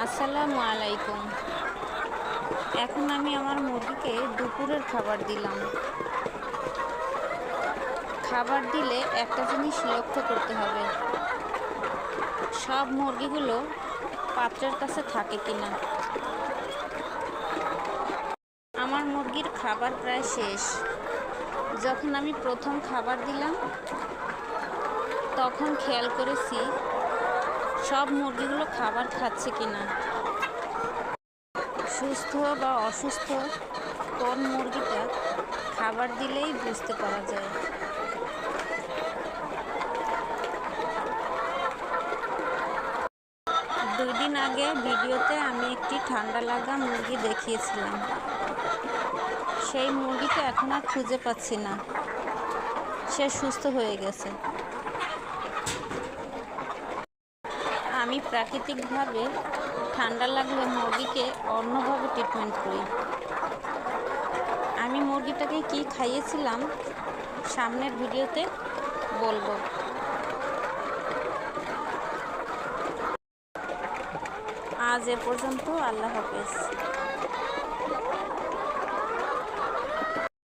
আসসালামু আলাইকুম। এখন আমি আমার মুরগিকে দুপুরের খাবার দিলাম। খাবার দিলে একটা জিনিস লক্ষ্য করতে হবে, সব মুরগিগুলো পাত্রের কাছে থাকে কিনা। আমার মুরগির খাবার প্রায় শেষ। যখন আমি প্রথম খাবার দিলাম তখন খেয়াল করেছি সব মুরগিগুলো খাবার খাচ্ছে কিনা। সুস্থ বা অসুস্থ কোন মুরগিটা খাবার দিলেই বুঝতে পারা যায়। দুই দিন আগে ভিডিওতে আমি একটি ঠান্ডা লাগা মুরগি দেখিয়েছিলাম। সেই মুরগিটা এখন আর খুঁজে পাচ্ছি না, সে সুস্থ হয়ে গেছে। আমি প্রাকৃতিকভাবে ঠান্ডা লাগলে মুরগিকে অন্যভাবে ট্রিটমেন্ট করি। আমি মুরগিটাকে কি খাইয়েছিলাম সামনের ভিডিওতে বলবো। আজ এ পর্যন্ত, আল্লাহ হাফেজ।